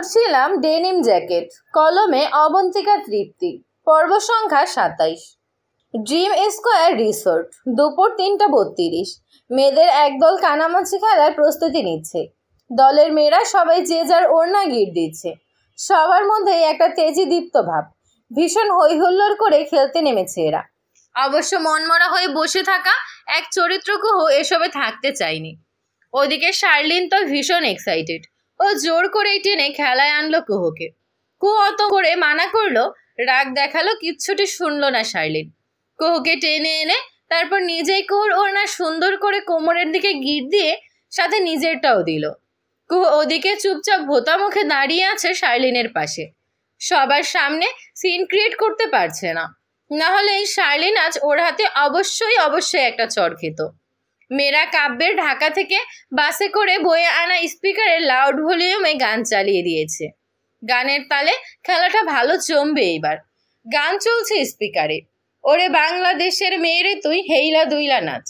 পরছিলাম denim jacket, কলমে অবন্তিকা তৃপ্তি। পর্ব সংখ্যা 27। Dream square resort. দুপুর 3:32। মেয়েদের একদল কানামাছি খেলার প্রস্তুতি নিচ্ছে। দলের মেয়েরা সবাই যে যার ওড়না গিট দিচ্ছে। সবার মধ্যেই একটা তেজি দীপ্ত ভাব। ভীষণ হৈহুল্লোড় করে খেলতে নেমেছে এরা। অবশ্য মনমরা হয়ে বসে থাকা এক চরিত্রকুহ এসবে থাকতে চায়নি। ওদিকে শার্লিন তো ভীষণ এক্সাইটেড। ও জোর করেই টেনে খেলায় আনলো কুহুকে। কুহু অত করে মানা করলো, রাগ দেখালো, কিচ্ছুটি শুনলো না শার্লিন। কুহুকে টেনে এনে তারপর নিজেই কুহুর ওড়না সুন্দর করে কোমরের দিকে গিট দিয়ে সাথে নিজেরটাও দিল। কুহু ওদিকে চুপচাপ ভোতা মুখে দাঁড়িয়ে আছে শার্লিনের পাশে। সবার সামনে সিন ক্রিয়েট করতে পারছে না, না হলে এই শার্লিন আজ ওর হাতে অবশ্যই একটা চড় খেত। মেয়েরা কাব্যের ঢাকা থেকে বাসে করে বয়ে আনা স্পিকারে লাউড ভলিউমে গান চালিয়ে দিয়েছে। গানের তালে খেলাটা ভালো জমবে এইবার। গান চলছে স্পিকারে, ওরে বাংলাদেশের মেয়েরে তুই হেইলা দুইলা নাচ।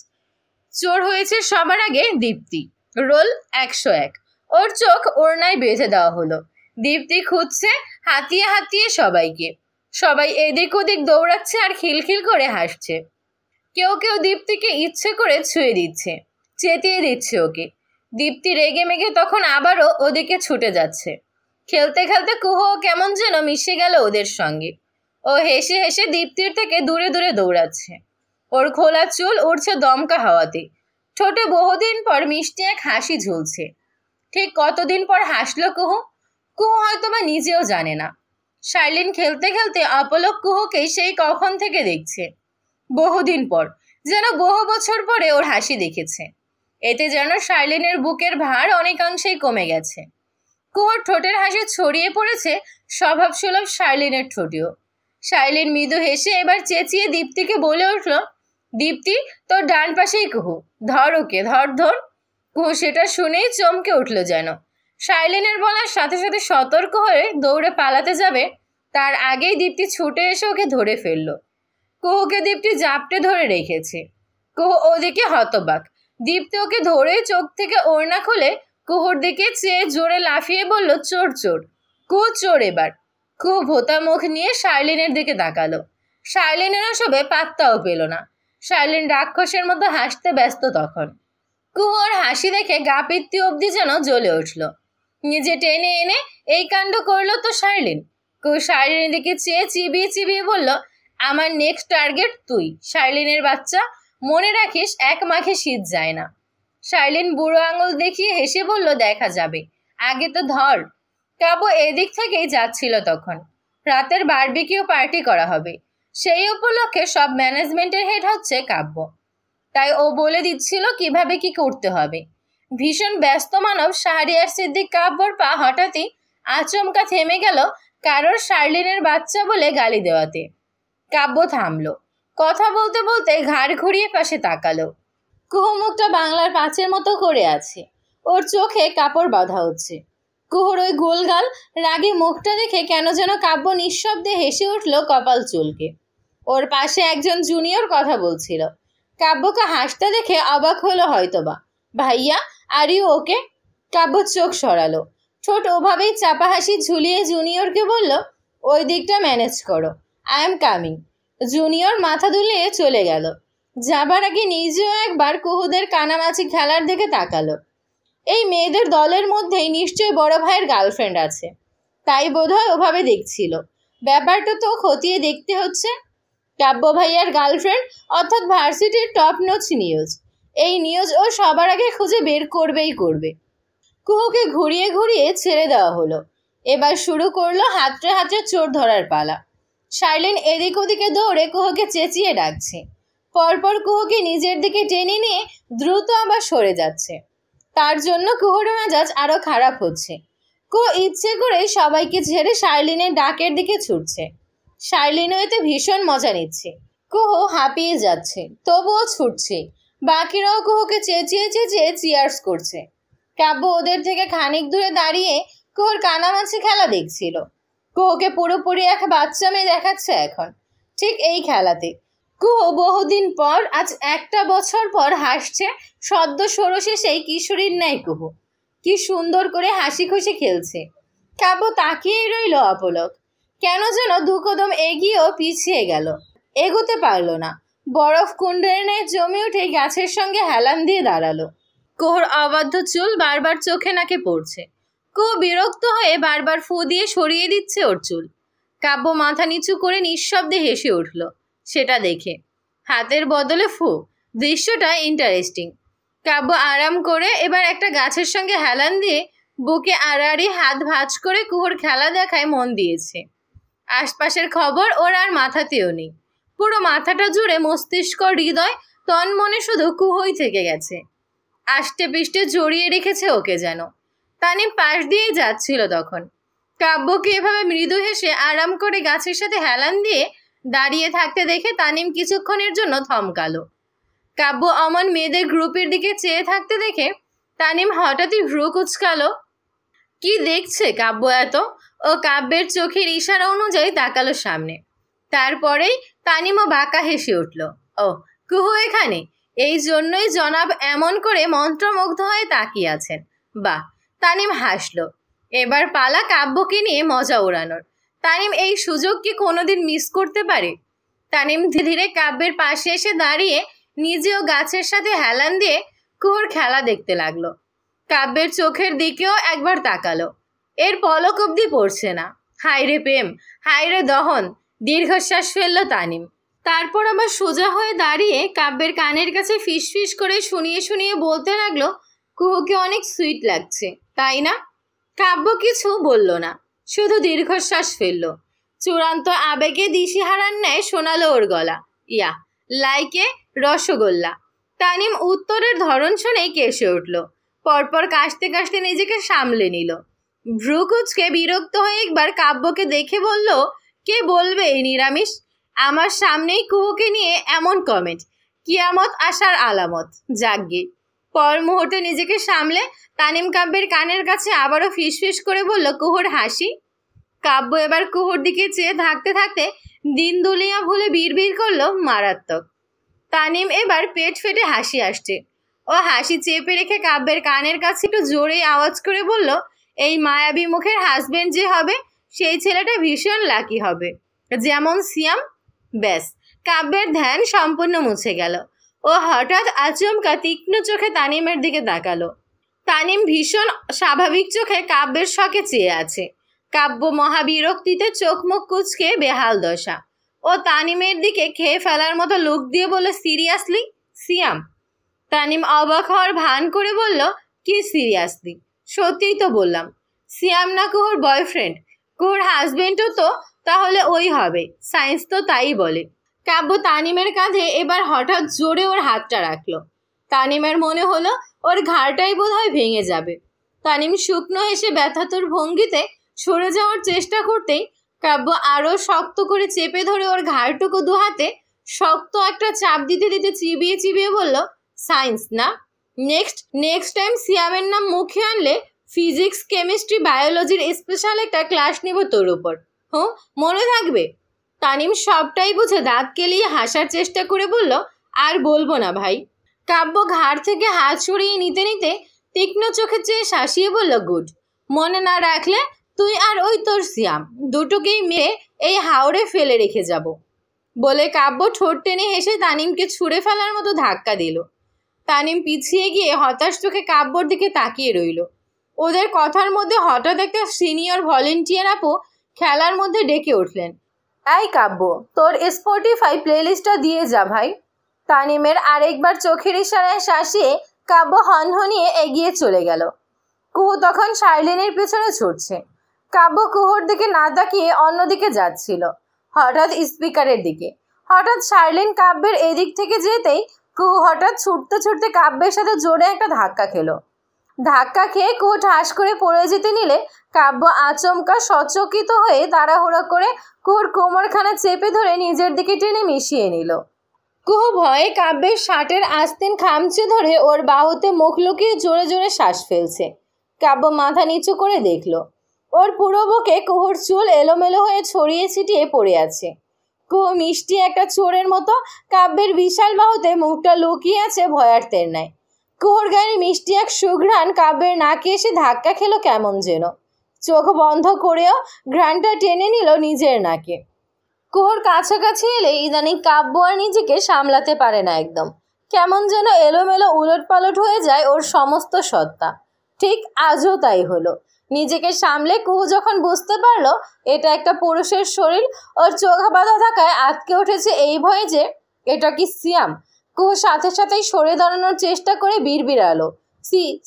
চোর হয়েছে সবার আগে দীপ্তি। রোল 101। ওর চোখ ওড়নায় বেঁধে দেওয়া হলো। দীপ্তি খুঁজছে হাতিয়ে হাতিয়ে সবাইকে। সবাই এদিক ওদিক দৌড়াচ্ছে আর খিলখিল করে হাসছে। কেউ কেউ দীপ্তিকে ইচ্ছে করে ছুঁয়ে দিচ্ছে, চেতিয়ে দিচ্ছে ওকে। দীপ্তি রেগে মেগে তখন আবারও ওদিকে ছুটে যাচ্ছে। খেলতে খেলতে কুহু কেমন যেন মিশে গেল ওদের সঙ্গে। ও হেসে হেসে দীপ্তির থেকে দূরে দূরে দৌড়াচ্ছে। ওর খোলা চুল উড়ছে দমকা হাওয়াতে। ঠোঁটে বহুদিন পর মিষ্টি এক হাসি ঝুলছে। ঠিক কতদিন পর হাসলো কুহু, কুহু হয়তো বা নিজেও জানে না। শার্লিন খেলতে খেলতে অপলক কুহুকেই সেই কখন থেকে দেখছে। বহুদিন পর, যেন বহু বছর পরে ওর হাসি দেখেছে। এতে যেন শার্লিনের বুকের ভার অনেকাংশেই কমে গেছে। কুহুর ঠোঁটের হাসি ছড়িয়ে পড়েছে স্বভাবসুলভ শার্লিনের ঠোঁটেও। শার্লিন মৃদু হেসে এবার চেঁচিয়ে দীপ্তিকে বলে উঠল, দীপ্তি, তোর ডান পাশেই কুহু, ধর ওকে, ধর ধর। কুহু সেটা শুনেই চমকে উঠল যেন। শার্লিনের বলার সাথে সাথে সতর্ক হয়ে দৌড়ে পালাতে যাবে, তার আগেই দীপ্তি ছুটে এসে ওকে ধরে ফেলল। কুহুকে দীপ্তি জাপটে ধরে রেখেছে। কুহু ওদিকে হতবাক। দীপ্তি ওকে ধরে চোখ থেকে ওড়না খুলে কুহুর দিকে চেয়ে জোরে লাফিয়ে বলল, চোর চোর। কুহু চোর এবার। কুহু ভোতা মুখ নিয়ে শার্লিনের দিকে তাকালো। শার্লিনের ওসবে পাত্তাও পেল না। শার্লিন রাক্ষসের মতো হাসতে ব্যস্ত তখন। কুহুর হাসি দেখে গা পিত্তি অবধি যেন জ্বলে উঠল। নিজে টেনে এনে এই কাণ্ড করলো তো শার্লিন। কুহু শার্লিনের দিকে চেয়ে চিবিয়ে চিবিয়ে বলল, আমার নেক্সট টার্গেট তুই, শার্লিনের বাচ্চা। মনে রাখিস, এক মাঘে শীত যায় না। শার্লিন বুড়ো আঙুল দেখিয়ে হেসে বলল, দেখা যাবে, আগে তো ধর। কাব্য এদিক থেকেই যাচ্ছিল তখন। রাতের বারবিকিউ পার্টি করা হবে, সেই উপলক্ষে সব ম্যানেজমেন্টের হেড হচ্ছে কাব্য। তাই ও বলে দিচ্ছিল কিভাবে কি করতে হবে। ভীষণ ব্যস্ত মানব শাহরিয়ার সিদ্দিক কাব্যর পা হঠাৎই আচমকা থেমে গেল কারোর শার্লিনের বাচ্চা বলে গালি দেওয়াতে। কাব্য থামলো। কথা বলতে বলতে ঘাড় ঘুরিয়ে পাশে তাকালো। কুহু মুখটা বাংলার পাঁচের মতো করে আছে। ওর চোখে কাপড় বাঁধা হচ্ছে। কুহুর ওই গোলগাল রাগে মুখটা দেখে কেন যেন কাব্য নিঃশব্দে হেসে উঠল কপাল চুলকে। ওর পাশে একজন জুনিয়র কথা বলছিল। কাব্যকে হাসতে দেখে অবাক হলো হয়তোবা। ভাইয়া, আর ইউ ওকে? কাব্য চোখ সরালো। ঠোঁট ওভাবেই চাপা হাসি ঝুলিয়ে জুনিয়রকে বলল, ওই দিকটা ম্যানেজ করো, আই এম কামিং। জুনিয়র মাথা দুলিয়ে চলে গেল। যাবার আগে নিজেও একবার কুহুদের কানামাছি খেলার দিকে তাকালো। এই মেয়েদের দলের মধ্যেই নিশ্চয়ই বড় ভাইয়ের গার্লফ্রেন্ড আছে, তাই বোধহয় ওভাবে দেখছিল। ব্যাপারটা তো খতিয়ে দেখতে হচ্ছে। কাব্য ভাইয়ার গার্লফ্রেন্ড অর্থাৎ ভার্সিটির টপ নোচ নিউজ। এই নিউজ ও সবার আগে খুঁজে বের করবেই করবে। কুহুকে ঘুরিয়ে ঘুরিয়ে ছেড়ে দেওয়া হলো। এবার শুরু করলো হাতড়ে হাতড়ে চোর ধরার পালা। শার্লিন এদিক ওদিকে দৌড়ে কুহুকে চেঁচিয়ে ডাকছে। পরপর কুহুকে নিজের দিকে টেনে নিয়ে দ্রুত আবার সরে যাচ্ছে। তার জন্য কুহুর মেজাজ আরো খারাপ হচ্ছে। কুহু ইচ্ছে করে সবাইকে ছেড়ে শার্লিনের ডাকের দিকে ছুটছে। শার্লিনও এতে ভীষণ মজা নিচ্ছে। কুহু হাঁপিয়ে যাচ্ছে, তবুও ছুটছে। বাকিরাও কুহুকে চেঁচিয়ে চেঁচিয়ে চিয়ার্স করছে। কাব্য ওদের থেকে খানিক দূরে দাঁড়িয়ে কুহুর কানামাছি খেলা দেখছিল। কুহুকে পুরোপুরি এক বাচ্চা মেয়ে দেখাচ্ছে এখন, ঠিক এই খেলাতে। কুহু বহুদিন পর, আজ 1টা বছর পর হাসছে সদ্য ষোড়শে সেই কিশোরীর ন্যায় কুহু। কি সুন্দর করে হাসি খুশি খেলছে। কাব্য তাকিয়েই রইল অপলক। কেন যেন দু কদম এগিয়েও পিছিয়ে গেল, এগোতে পারল না। বরফ কুণ্ডের ন্যায় জমে উঠে গাছের সঙ্গে হেলান দিয়ে দাঁড়ালো। কুহুর অবাধ্য চুল বারবার চোখে নাকে পড়ছে। কুহু বিরক্ত হয়ে বারবার ফু দিয়ে সরিয়ে দিচ্ছে ওর চুল। কাব্য মাথা নিচু করে নিঃশব্দে হেসে উঠল সেটা দেখে। হাতের বদলে ফু, দৃশ্যটা ইন্টারেস্টিং। কাব্য আরাম করে এবার একটা গাছের সঙ্গে হেলান দিয়ে বুকে আড়াআড়ি হাত ভাঁজ করে কুহুর খেলা দেখায় মন দিয়েছে। আশপাশের খবর ওর আর মাথাতেও নেই। পুরো মাথাটা জুড়ে মস্তিষ্ক, হৃদয়, তন মনে শুধু কুহুই থেকে গেছে। আষ্টে পৃষ্ঠে জড়িয়ে রেখেছে ওকে যেন। তানিম পাশ দিয়ে যাচ্ছিল তখন। কাব্যকে এভাবে মৃদু হেসে আরাম করে গাছের সাথে হেলান দিয়ে দাঁড়িয়ে থাকতে দেখে তানিম কিছুক্ষণের জন্য থমকালো। কাব্য অমন মেয়েদের গ্রুপের দিকে চেয়ে থাকতে দেখে তানিম হঠাৎই ভ্রু কুচকালো। কি দেখছে কাব্য এত? ও কাব্যের চোখের ইশারা অনুযায়ী তাকালো সামনে। তারপরেই তানিমও বাঁকা হেসে উঠল। ও, কুহু এখানে? এই জন্যই জনাব এমন করে মন্ত্রমুগ্ধ হয়ে তাকিয়ে আছেন। বাহ! তানিম হাসলো। এবার পালা কাব্যকে নিয়ে মজা ওড়ানোর। তানিম এই সুযোগ কি কোনোদিন মিস করতে পারে? তানিম ধীরে ধীরে কাব্যের পাশে এসে দাঁড়িয়ে নিজেও গাছের সাথে হেলান দিয়ে কুহুর খেলা দেখতে লাগলো। কাব্যের চোখের দিকেও একবার তাকালো। এর পলক অব্দি পড়ছে না। হায় রে প্রেম, হায় রে দহন! দীর্ঘশ্বাস ফেলল তানিম। তারপর আবার সোজা হয়ে দাঁড়িয়ে কাব্যের কানের কাছে ফিসফিস করে শুনিয়ে শুনিয়ে বলতে লাগলো, কুহুকে অনেক সুইট লাগছে, তাই না? কাব্য কিছু বলল না, শুধু দীর্ঘশ্বাস ফেলল। চূড়ান্ত আবেগে দিশেহারার ন্যায় শোনালো ওর গলা, ইয়া, লাইকে রসগোল্লা। তানিম উত্তরের ধরন শুনেই কেসে উঠল। পরপর কাশতে কাশতে নিজেকে সামলে নিল। ভ্রু কুচকে বিরক্ত হয়ে একবার কাব্যকে দেখে বলল, কে বলবে এই নিরামিষ? আমার সামনেই কুহুকে নিয়ে এমন কমেন্ট, কিয়ামত আসার আলামত। জাগ্গে। পর মুহূর্তে নিজেকে সামলে তানিম কাব্যের কানের কাছে আবারও ফিসফিস করে বলল, কুহুর হাসি। কাব্য এবার কুহুর দিকে চেয়ে থাকতে থাকতে দিন দুলিয়া ভুলে বিড়বিড় করলো, মারাত্মক। তানিম এবার পেট ফেটে হাসি আসছে। ও হাসি চেপে রেখে কাব্যের কানের কাছে একটু জোরে আওয়াজ করে বলল, এই মায়াবী মুখের হাজবেন্ড যে হবে সেই ছেলেটা ভীষণ লাকি হবে, যেমন সিয়াম। ব্যাস, কাব্যের ধ্যান সম্পূর্ণ মুছে গেল। ও হঠাৎ আচমকা তীক্ষ্ণ চোখে তানিমের দিকে তাকালো। তানিম ভীষণ স্বাভাবিক চোখে কাব্যের শখে চেয়ে আছে। কাব্য মহাবিরক্তিতে চোখ মুখ কুচকে বেহাল দশা। ও তানিমের দিকে খেয়ে ফেলার মতো লুক দিয়ে বলল, সিরিয়াসলি সিয়াম? তানিম অবাক হওয়ার ভান করে বলল, কি সিরিয়াসলি? সত্যিই তো বললাম। সিয়াম না কুহুর বয়ফ্রেন্ড? কুহুর হাজবেন্ডও তো তাহলে ওই হবে, সায়েন্স তো তাই বলে। কাব্য তানিমের কাঁধে এবার হঠাৎ জোরে ওর হাতটা রাখলো। তানিমের মনে হলো ওর ঘাড়টাই বোধহয় ভেঙে যাবে। তানিম শুকনো হেসে ব্যথাতুর ভঙ্গিতে সরে যাওয়ার চেষ্টা করতেই কাব্য আরও শক্ত করে চেপে ধরে ওর ঘাড়টুকু দু হাতে শক্ত একটা চাপ দিতে দিতে চিবিয়ে চিবিয়ে বলল, সায়েন্স না? নেক্সট টাইম সিয়ামের নাম মুখে আনলে ফিজিক্স, কেমিস্ট্রি, বায়োলজির স্পেশাল একটা ক্লাস নিব তোর উপর। হুঁ, মনে থাকবে? তানিম সবটাই বুঝে দাঁত কেলিয়ে হাসার চেষ্টা করে বলল, আর বলবো না ভাই। কাব্য ঘাড় থেকে হাত সরিয়ে নিতে নিতে তীক্ষ্ণ চোখে চেয়ে শাসিয়ে বলল, গুড। মনে না রাখলে তুই আর ওই তোর সিয়াম দুটোকেই মেরে এই হাওড়ে ফেলে রেখে যাব। বলে কাব্য ঠোঁট টেনে হেসে তানিমকে ছুঁড়ে ফেলার মতো ধাক্কা দিল। তানিম পিছিয়ে গিয়ে হতাশ চোখে কাব্যর দিকে তাকিয়ে রইল। ওদের কথার মধ্যে হঠাৎ একটা সিনিয়র ভলেন্টিয়ার আপু খেলার মধ্যে ডেকে উঠলেন, এই কাব্য, তোর স্পটিফাই প্লেলিস্টটা দিয়ে যা ভাই। তানিমের আরেকবার চোখের ইশারায় শাসিয়ে কাব্য হনহনিয়ে এগিয়ে চলে গেল। কুহু তখন শার্লিনের পেছনে ছুটছে। কাব্য কুহুর দিকে না তাকিয়ে অন্যদিকে যাচ্ছিল, হঠাৎ স্পিকারের দিকে। হঠাৎ শার্লিন কাব্যের এদিক থেকে যেতেই কুহু হঠাৎ ছুটতে ছুটতে কাব্যের সাথে জোরে একটা ধাক্কা খেলো। ধাক্কা খেয়ে কুহু ঠাস করে পড়ে যেতে নিলে কাব্য আচমকা সচকিত হয়ে তাড়াহুড়ো করে কুহুর কোমরখানা চেপে ধরে নিজের দিকে টেনে মিশিয়ে নিল। কুহু ভয়ে কাব্যের শার্টের আস্তিন খামচে ধরে ওর বাহুতে মুখ লুকিয়ে জোরে জোরে শ্বাস ফেলছে। কাব্য মাথা নিচু করে দেখল, ওর পুরো বুকে কুহুর চুল এলোমেলো হয়ে ছড়িয়ে ছিটিয়ে পড়ে আছে। কুহু মিষ্টি একটা চোরের মতো কাব্যের বিশাল বাহুতে মুখটা লুকিয়ে আছে ভয়ার্থের ন্যায়। কুহুর গায়ে মিষ্টি এক সুঘ্রাণ কাব্যের নাকে এসে ধাক্কা খেলো কেমন যেন। চোখ বন্ধ করেও ঘ্রাণটা টেনে নিল নিজের নাকে। কুহুর কাছাকাছি এলে ইদানিং কাব্য আর নিজেকে সামলাতে পারে না একদম। কেমন যেন এলোমেলো উলটপালট হয়ে যায় ওর সমস্ত সত্তা। ঠিক আজও তাই হলো। নিজেকে সামলে কুহু যখন বুঝতে পারলো এটা একটা পুরুষের শরীর, ওর চোখ বাঁধা থাকায় আটকে উঠেছে এই ভয়ে যে এটা কি সিয়াম। কুহু সাথে সাথেই সরে দাঁড়ানোর চেষ্টা করে বিড়বিড়ালো,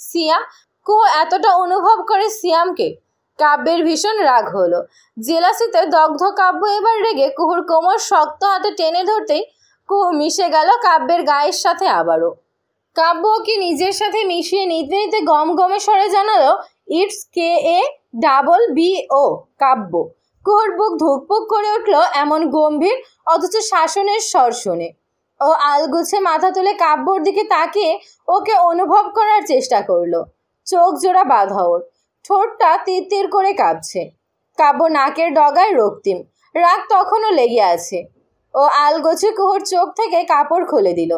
সিয়াম। কুহু এতটা অনুভব করে সিয়ামকে। কাব্যের ভীষণ রাগ হলো। জেলাসিতে দগ্ধ কাব্য এবার রেগে কুহুর কোমর শক্ত হাতে টেনে ধরতেই কুহু মিশে গেল কাব্যের গায়ের সাথে আবারও। কাব্য ওকে নিজের সাথে মিশিয়ে নিতে নিতে গমগমে স্বরে জানালো, ইটস KABBO কাব্য। কুহুর বুক ধুকপুক করে উঠল এমন গম্ভীর অথচ শাসনের স্বর শুনে। ও আলগুছে মাথা তুলে কাব্যর দিকে তাকিয়ে ওকে অনুভব করার চেষ্টা করলো। চোখ জোড়া বাঁধা ওর, ঠোঁটটা তীর তীর করে কাঁপছে। কাব্য নাকের ডগায় রক্তিম, রাগ তখনও লেগে আছে। ও আলগোছে কুহুর চোখ থেকে কাপড় খুলে দিল।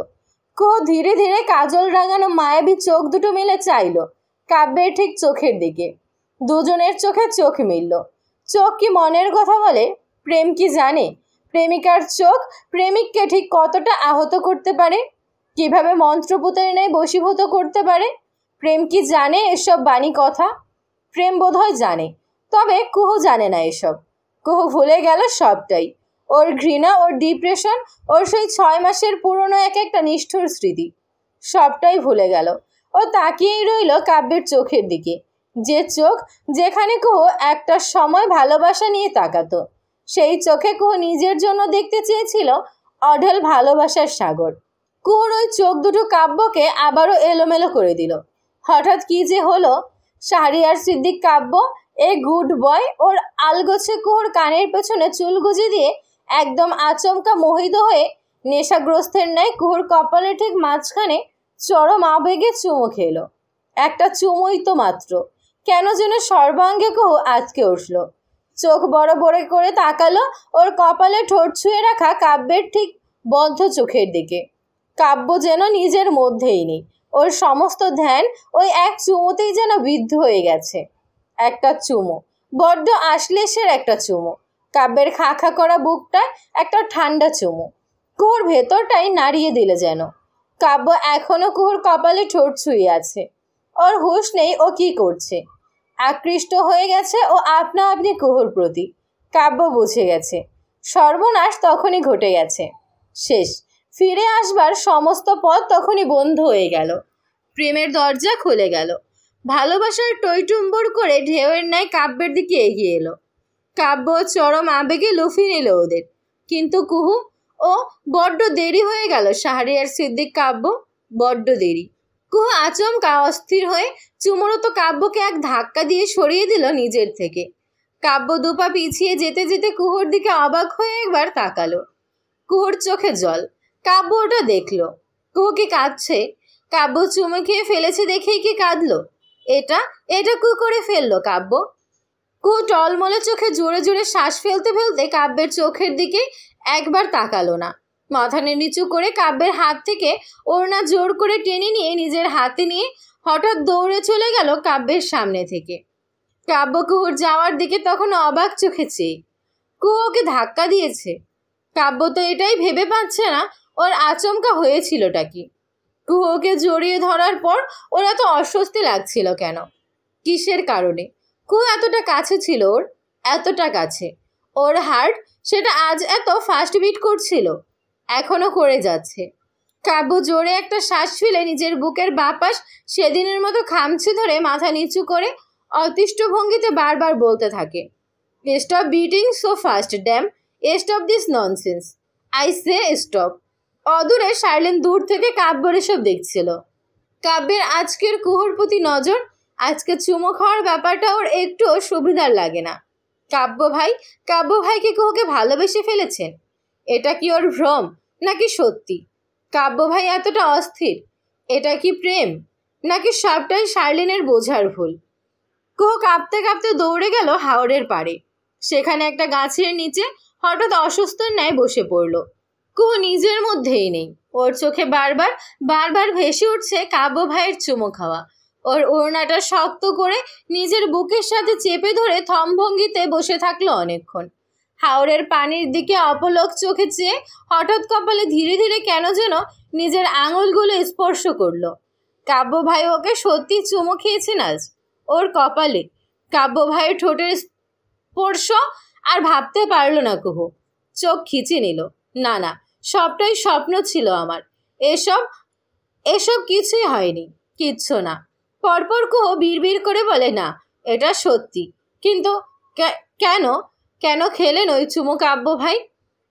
কুহু ধীরে ধীরে কাজল রাঙানো মায়াবী চোখ দুটো মিলে চাইল কাব্যের ঠিক চোখের দিকে। দুজনের চোখে চোখ মিলল। চোখ কি মনের কথা বলে? প্রেম কি জানে? প্রেমিকার চোখ প্রেমিককে ঠিক কতটা আহত করতে পারে, কিভাবে মন্ত্রপুতের ন্যায় বশীভূত করতে পারে? প্রেম কি জানে এসব বাণী কথা? প্রেম বোধহয় জানে, তবে কুহু জানে না এসব। কুহু ভুলে গেল সবটাই। ওর ঘৃণা, ওর ডিপ্রেশন, ওর সেই 6 মাসের পুরনো এক একটা নিষ্ঠুর স্মৃতি, সবটাই ভুলে গেল। ও তাকিয়েই রইল কাব্যের চোখের দিকে, যে চোখ যেখানে কুহু একটা সময় ভালোবাসা নিয়ে তাকাতো। সেই চোখে কুহু নিজের জন্য দেখতে চেয়েছিল অঢেল ভালোবাসার সাগর। কুহুর ওই চোখ দুটো কাব্যকে আবারও এলোমেলো করে দিল। হঠাৎ কি যে হলো! শাহরিয়ার সিদ্দিক কাব্য, এ গুড বয়, ওর আলগোছে কুহুর কানের পেছনে চুল গুজে দিয়ে একদম আচমকা মোহিত হয়ে নেশাগ্রস্তের ন্যায় কুহুর কপালে ঠিক মাঝখানে চরম আবেগে চুমু খেলো। একটা চুমুই তো মাত্র, কেন যেন সর্বাঙ্গে কুহু আটকে উঠল। চোখ বড় বড় করে তাকালো ওর কপালে ঠোঁট ছুঁয়ে রাখা কাব্যের ঠিক বদ্ধ চোখের দিকে। কাব্য যেন নিজের মধ্যেই নেই। ওর সমস্ত ধ্যান ওই এক চুমুতেই যেন বিদ্ধ হয়ে গেছে। একটা চুমু, বড্ড আশ্লেষের একটা চুমু। কাব্যের খা খা করা বুকটায় একটা ঠান্ডা চুমু, কুহুর ভেতরটাই নাড়িয়ে দিলে যেন। কাব্য এখনো কুহুর কপালে ঠোঁট ছুঁয়ে আছে। ওর হুঁশ নেই ও কি করছে। আকৃষ্ট হয়ে গেছে ও আপনা আপনি কুহুর প্রতি। কাব্য বুঝে গেছে সর্বনাশ তখনই ঘটে গেছে। শেষ, ফিরে আসবার সমস্ত পথ তখনই বন্ধ হয়ে গেল। প্রেমের দরজা খুলে গেল। ভালোবাসার টইটুম্বর করে ঢেউয়ের ন্যায় কাব্যের দিকে এগিয়ে এলো। কাব্য চরম আবেগে লুফিয়ে নিল ওদের। কিন্তু কুহু, ও বড্ড দেরি হয়ে গেল। শাহরিয়ার সিদ্দিক কাব্য, বড্ড দেরি। কুহু আচমকা অস্থির হয়ে চুমরত কাব্যকে এক ধাক্কা দিয়ে সরিয়ে দিল নিজের থেকে। কাব্য দুপা পিছিয়ে যেতে যেতে কুহুর দিকে অবাক হয়ে একবার তাকালো। কুহুর চোখে জল। কাব্য ওটা দেখলো। কুহু কি কাঁদছে? কাব্য চুমু খেয়ে ফেলেছে দেখেই কি কাঁদলো? এটা এটা কু করে ফেললো কাব্য? কুহু টলমলে চোখে জোরে জোরে শ্বাস ফেলতে ফেলতে কাব্যের চোখের দিকে একবার তাকালো না। মাথা নিচু করে কাব্যের হাত থেকে ওড়না জোর করে টেনে নিয়ে নিজের হাতে নিয়ে হঠাৎ দৌড়ে চলে গেল কাব্যের সামনে থেকে। কাব্য কুহুর যাওয়ার দিকে তখন অবাক চোখে চেয়ে। কুহু ওকে ধাক্কা দিয়েছে। কাব্য তো এটাই ভেবে পাচ্ছে না ওর আচমকা হয়েছিলটা কি। কুহু ওকে জড়িয়ে ধরার পর ওর এত অস্বস্তি লাগছিল কেন? কিসের কারণে? কুহু এতটা কাছে ছিল ওর, এতটা কাছে। ওর হার্ট সেটা আজ এত ফাস্ট বিট করছিল, এখনো করে যাচ্ছে। কাব্য জোরে একটা শ্বাস ফেলে নিজের বুকের বাপাস সেদিনের মতো খামচে ধরে মাথা নিচু করে অতিষ্ঠ ভঙ্গিতে বারবার বলতে থাকে, stop beating so fast damn, stop this nonsense, I say stop. অদূরে শার্লেন দূর থেকে কাব্যের এসব দেখছিল। কাব্যের আজকের কুহুর প্রতি নজর, আজকে চুমো খাওয়ার ব্যাপারটা ওর একটুও সুবিধার লাগে না। কাব্য ভাই কি কুহুকে ভালোবেসে ফেলেছেন? এটা কি ওর ভ্রম নাকি সত্যি? কাব্য ভাই এতটা অস্থির, এটা কি প্রেম নাকি সবটাই শার্লেনের বোঝার ভুল? কুহু কাঁপতে কাঁপতে দৌড়ে গেল হাওরের পাড়ে। সেখানে একটা গাছের নিচে হঠাৎ অসুস্থর ন্যায় বসে পড়ল। কুহু নিজের মধ্যেই নেই। ওর চোখে বারবার বারবার ভেসে উঠছে কাব্য ভাইয়ের চুমো খাওয়া। ওর ওড়নাটা শক্ত করে নিজের বুকের সাথে চেপে ধরে থমভঙ্গিতে বসে থাকলো অনেকক্ষণ। হাওরের পানির দিকে অপলক চোখে চেয়ে হঠাৎ কপালে ধীরে ধীরে কেন যেন নিজের আঙুলগুলো স্পর্শ করলো। কাব্য ভাই ওকে সত্যি চুমো খেয়েছেন আজ ওর কপালে। কাব্য ভাইয়ের ঠোঁটের স্পর্শ আর ভাবতে পারল না কুহু। চোখ খিচে নিল। না না, সবটাই স্বপ্ন ছিল আমার। এসব এসব কিছুই হয়নি, কিচ্ছু না। পরপর কুহু বিড়বিড় করে বলে, না এটা সত্যি। কিন্তু কেন কেন খেলেন ওই চুমো কাব্য ভাই?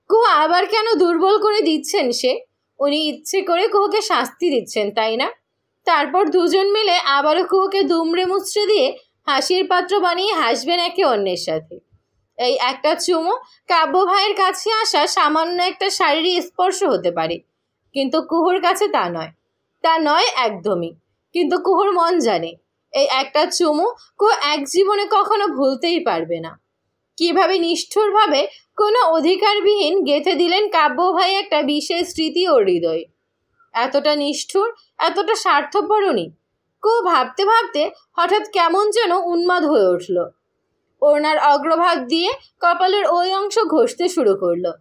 কুহু আবার কেন দুর্বল করে দিচ্ছেন সে? উনি ইচ্ছে করে কুহুকে শাস্তি দিচ্ছেন, তাই না? তারপর দুজন মিলে আবারও কুহুকে দুমড়ে মুচড়ে দিয়ে হাসির পাত্র বানিয়ে হাসবেন একে অন্যের সাথে। এই একটা চুমো কাব্য ভাইয়ের কাছে আসা সামান্য একটা শারীরিক স্পর্শ হতে পারে, কিন্তু কুহুর কাছে তা নয় একদমই। কিন্তু কুহুর মন জানে এই একটা চুমু কুহু এক জীবনে কখনো ভুলতেই পারবে না। কিভাবে নিষ্ঠুরভাবে কোনো অধিকারবিহীন গেঁথে দিলেন কাব্য ভাই একটা বিশেষ স্মৃতি ওর হৃদয়ে। এতটা নিষ্ঠুর, এতটা স্বার্থপর উনি। কুহু ভাবতে ভাবতে হঠাৎ কেমন যেন উন্মাদ হয়ে উঠল। ওড়নার অগ্রভাগ দিয়ে কপালের ওই অংশ ঘষতে শুরু করলো।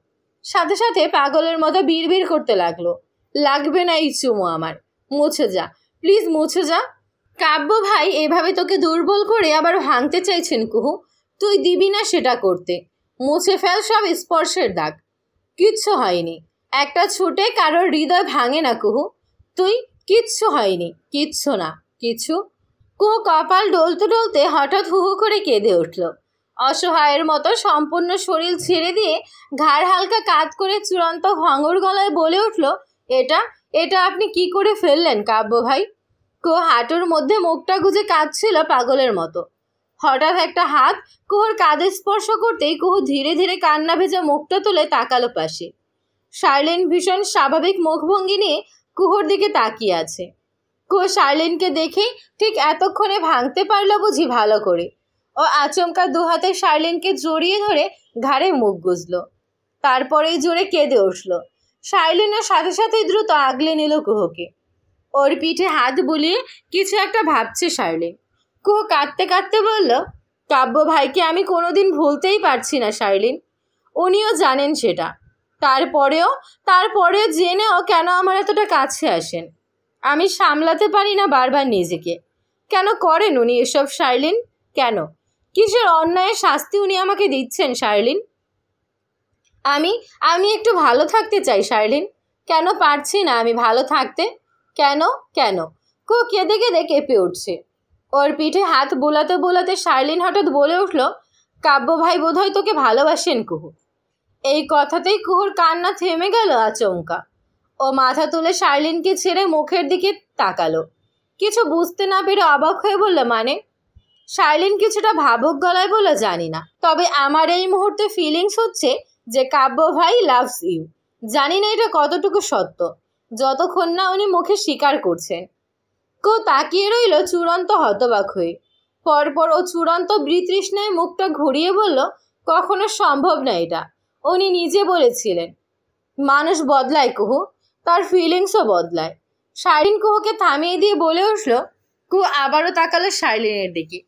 সাথে সাথে পাগলের মতো বিড়বিড় করতে লাগলো, লাগবে না এই চুমো আমার, মুছে যা, প্লিজ মুছে যা। কাব্য ভাই এভাবে তোকে দুর্বল করে আবার ভাঙতে চাইছেন কুহু, তুই দিবি না সেটা করতে। মুছে ফেল সব স্পর্শের দাগ। কিচ্ছু হয়নি, একটা ছুটে কারোর হৃদয় ভাঙে না কুহু। তুই কিচ্ছু হয়নি, কিচ্ছু না, কিছু। কুহু কপাল ডলতে ডলতে হঠাৎ হু হু করে কেঁদে উঠল। অসহায়ের মতো সম্পূর্ণ শরীর ছেড়ে দিয়ে ঘাড় হালকা কাত করে চূড়ান্ত ভাঙর গলায় বলে উঠল, এটা এটা আপনি কি করে ফেললেন কাব্য ভাই? কুহু হাঁটুর মধ্যে মুখটা গুজে কাঁদছিল পাগলের মতো। হঠাৎ একটা হাত কুহুর কাঁধে স্পর্শ করতেই কুহু ধীরে ধীরে কান্না ভেজা মুখটা তুলে তাকালো পাশে। শার্লিন ভীষণ স্বাভাবিক মুখভঙ্গি নিয়ে কুহুর দিকে তাকিয়ে আছে। কুহু শার্লিনকে দেখেই ঠিক এতক্ষণে ভাঙতে পারলো বুঝি ভালো করে। ও আচমকা দুহাতে শার্লিনকে জড়িয়ে ধরে ঘাড়ে মুখ গুজল। তারপরেই জোরে কেঁদে উঠল। শার্লিনের সাথে সাথেই দ্রুত আগলে নিল কুহুকে। ওর পিঠে হাত বুলিয়ে কিছু একটা ভাবছে শার্লিন। কুহু কাঁদতে কাঁদতে বলল, কাব্য ভাইকে আমি কোনোদিন ভুলতেই পারছি না শার্লিন, উনিও জানেন সেটা। তারপরেও জেনেও কেন আমার এতটা কাছে আসেন? আমি সামলাতে পারি না বারবার নিজেকে। কেন করেন উনি এসব শার্লিন? কেন? কিসের অন্যায়ের শাস্তি উনি আমাকে দিচ্ছেন শার্লিন? আমি একটু ভালো থাকতে চাই শার্লিন, কেন পারছি না আমি ভালো থাকতে? কেন কেন? কুহু কেঁদে কেঁদে কেঁপে উঠছে। ওর পিঠে হাত বোলাতে বোলাতে শার্লিন হঠাৎ বলে উঠল, কাব্য ভাই বোধহয় তোকে ভালোবাসেন কুহু। এই কথাতেই কুহুর কান্না থেমে গেল আচমকা। ও মাথা তুলে শার্লিনকে ছেড়ে মুখের দিকে তাকালো। কিছু বুঝতে না পেরে অবাক হয়ে বলল, মানে? শার্লিন কিছুটা ভাবুক গলায় বলল, জানি না, তবে আমার এই মুহূর্তে ফিলিংস হচ্ছে যে কাব্য ভাই লাভস ইউ। জানি না এটা কতটুকু সত্য, যতক্ষণ না উনি মুখে স্বীকার করছেন। কেউ তাকিয়ে রইল চূড়ান্ত হতবাক হয়ে। পরপর ও চূড়ান্ত বিতৃষ্ণায় মুখটা ঘুরিয়ে বলল, কখনো সম্ভব না এটা। উনি নিজে বলেছিলেন। মানুষ বদলায় কুহু, তার ফিলিংসও বদলায়। শার্লিন কুহুকে থামিয়ে দিয়ে বলে উঠল। কুহু আবারও তাকালো শার্লিনের দিকে।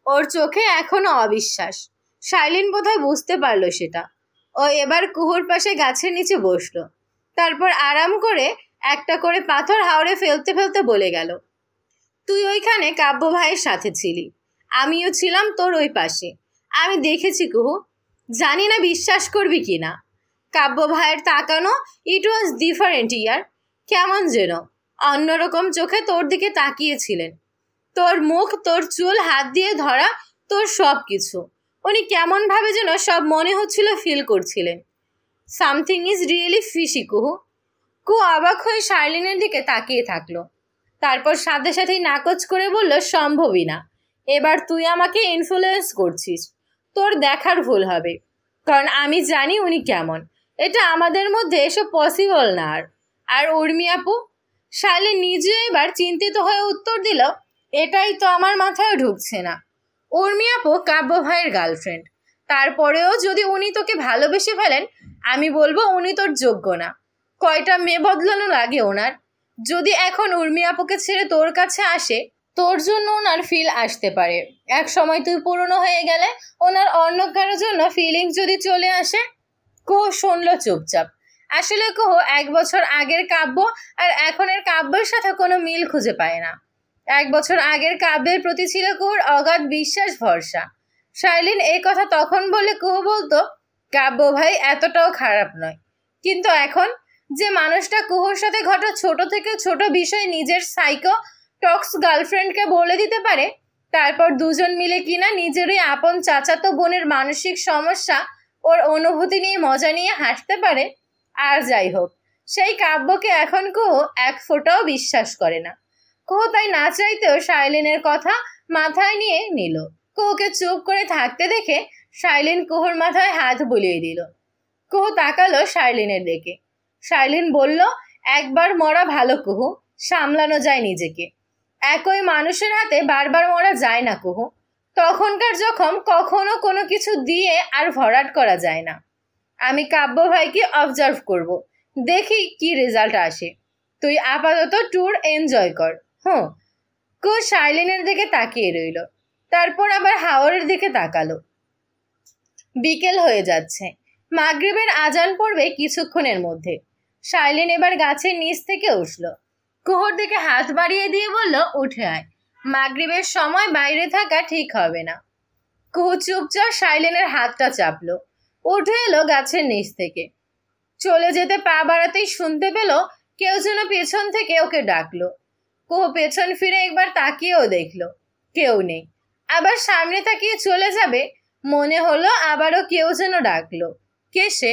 ওর চোখে এখনো অবিশ্বাস। শার্লিন বোধহয় বুঝতে পারল সেটা। ও এবার কুহুর পাশে গাছের নিচে বসলো। তারপর আরাম করে একটা করে পাথর হাওড়ে ফেলতে ফেলতে বলে গেল, তুই ওইখানে কাব্য ভাইয়ের সাথে ছিলি, আমিও ছিলাম তোর ওই পাশে। আমি দেখেছি কুহু, জানি না বিশ্বাস করবি কি না। কাব্য ভাইয়ের তাকানো, ইট ওয়াজ ডিফারেন্ট ইয়ার। কেমন যেন অন্যরকম চোখে তোর দিকে তাকিয়েছিলেন। তোর মুখ, তোর চুল হাত দিয়ে ধরা, তোর সব কিছু। উনি কেমনভাবে যেন সব মনে হচ্ছিল, ফিল করছিলেন। সামথিং ইজ রিয়েলি ফিশি কুহু। কুহু অবাক হয়ে শার্লিনের দিকে তাকিয়ে থাকলো। তারপর সাথে সাথেই নাকচ করে বলল, সম্ভবই না। এবার তুই আমাকে ইনফ্লুয়েন্স করছিস। তোর দেখার ভুল হবে, কারণ আমি জানি উনি কেমন। এটা আমাদের মধ্যে এসব পসিবল না। আর উর্মি আপু? শার্লিন নিজেও এবার চিন্তিত হয়ে উত্তর দিল, এটাই তো আমার মাথায় ঢুকছে না। উর্মি আপু কাব্য ভাইয়ের গার্লফ্রেন্ড। তারপরেও যদি উনি তোকে ভালোবেসে ফেলেন, আমি বলবো উনি তোর যোগ্য না। কয়টা মেয়ে বদলানো লাগে ওনার। যদি এখন উর্মি আপুকে ছেড়ে তোর কাছে আসে, তোর জন্য ওনার ফিল আসতে পারে, এক সময় তুই পুরনো হয়ে গেলে ওনার অন্য কারোর জন্য ফিলিংস যদি চলে আসে। কুহু শুনলো চুপচাপ। আসলে কুহু 1 বছর আগের কাব্য আর এখনের কাব্যের সাথে কোনো মিল খুঁজে পায় না। 1 বছর আগের কাব্যের প্রতি ছিল কুহুর অগাধ বিশ্বাস ভরসা। শাইলিন এই কথা তখন বলে কুহু বলতো, কাব্য ভাই এতটাও খারাপ নয়। কিন্তু এখন যে মানুষটা কুহুর সাথে ঘটা ছোট থেকে ছোট বিষয় নিজের সাইকো টক্স গার্লফ্রেন্ডকে বলে দিতে পারে, তারপর দুজন মিলে কিনা নিজেরই আপন চাচাতো বোনের মানসিক সমস্যা ওর অনুভূতি নিয়ে মজা নিয়ে হাঁটতে পারে, আর যাই হোক সেই কাব্যকে এখন কুহু এক ফোঁটাও বিশ্বাস করে না। কুহু তাই না চাইতেও শাইলিনের কথা মাথায় নিয়ে নিল। কুহুকে চুপ করে থাকতে দেখে শাইলিন কুহুর মাথায় হাত বুলিয়ে দিল। কুহু তাকালো শাইলিনের দিকে। শাইলিন বলল, একবার মরা ভালো কুহু, সামলানো যায় নিজেকে। একই মানুষের হাতে বারবার মরা যায় না কুহু। তখনকার জখম কখনো কোনো কিছু দিয়ে আর ভরাট করা যায় না। আমি কাব্য ভাইকে অবজার্ভ করব, দেখি কি রেজাল্ট আসে। তুই আপাতত ট্যুর এনজয় কর। কুহু শাইলিনের দিকে তাকিয়ে রইল, তারপর আবার হাওরের দিকে তাকালো। বিকেল হয়ে যাচ্ছে, মাগরিবের আজান পড়বে কিছুক্ষণের মধ্যে। শাইলিন এবার গাছের নিচ থেকে উঠল, কুহুর দিকে হাত বাড়িয়ে দিয়ে বলল, উঠে আয়, মাগরিবের সময় বাইরে থাকা ঠিক হবে না। কুহু চুপচাপ শাইলিনের হাতটা চাপলো, উঠে এলো গাছের নিচ থেকে। চলে যেতে পা বাড়াতেই শুনতে পেল কেউ যেন পেছন থেকে ওকে ডাকলো। কুহু পেছন ফিরে একবার তাকিয়েও দেখলো, কেউ নেই। আবার সামনে তাকিয়ে চলে যাবে, মনে হলো আবারও কেউ যেন ডাকলো। কে সে?